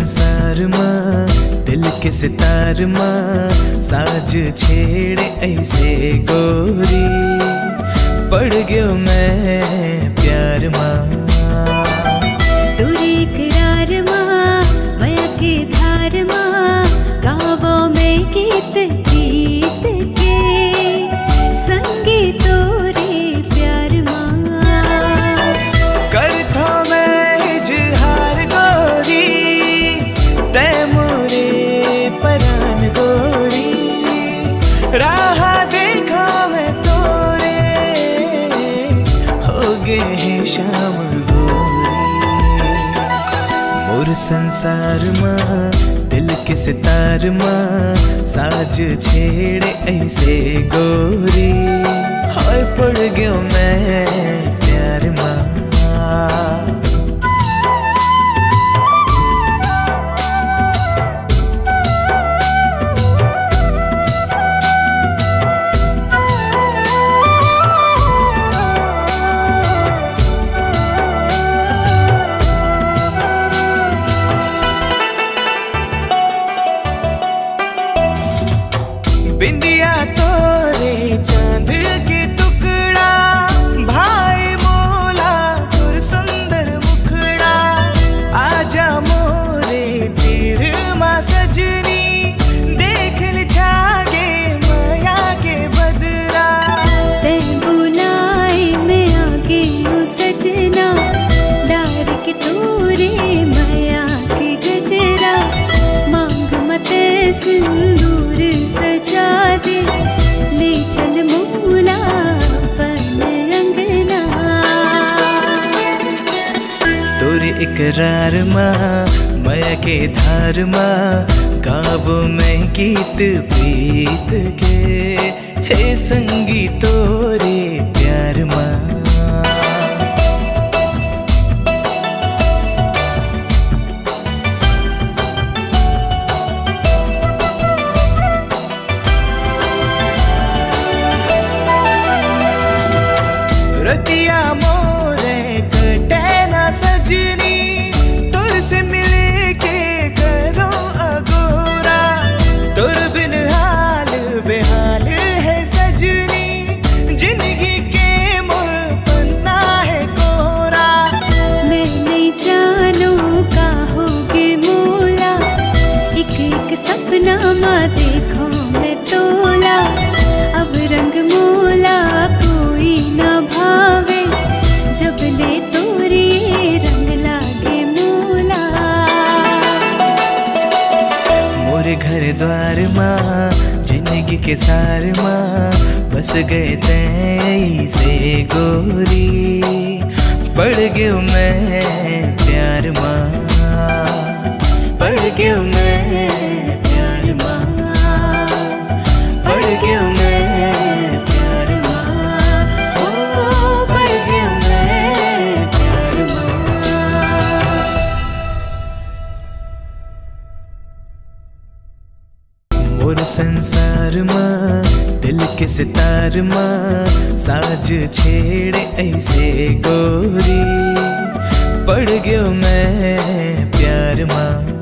संसार माँ दिल के सितार माँ साज छेड़े ऐसे गोरी पड़ गयो मैं प्यार माँ। तुरी करार माँ माया की धार माँ गावों में गीत गीत के संगीत रे प्यार माँ। करता मैं इजहार गोरी तै मोरे परान गोरी राह देखा मैं तोरे हो गए हैं शाम गोरी। मोर संसार माँ दिल के सितार माँ साज छेड़े ऐसे गोरी हाय पड़ गयो मैं प्यार माँ। बिंदिया तोरे चांद के टुकड़ा भाई मोला तुर सुंदर मुखड़ा आजा मोरे तीर माँ सजनी देख ल जागे माया के बदरा। ते बुलाए मैं आगे हूँ सजना डार के तोरे माया के गजरा मांग मत सिंदूर सजा दे ले चल मोला पन अंगना। तोरे इकरार माँ माया के धार माँ गावो में गीत प्रीत के हे संगी तोरे प्यार माँ। रतिया मोरे कटे ना सजनी तुर से मिले के करो अगोरा तुर बिन हाल बेहाल है सजनी जिंदगी के मोर पन्ना है कोरा। मैं नहीं जानू का होगे मोला एक एक सपना माँ देखो मैं तोला अब रंग मोला कोई ना भावे जब ले तोरी रंग लागे मोला। मोरे घर द्वार माँ जिंदगी के सार माँ बस गए तै से गोरी पड़ गयो मैं प्यार माँ पड़ गयो मैं प्यार माँ पड़ गयो मैं प्यार माँ ओ पड़ गयो मैं प्यार माँ। मोर संसार माँ दिल के सितार माँ साज छेड़े ऐसे गोरी पड़ गयो मैं प्यार माँ।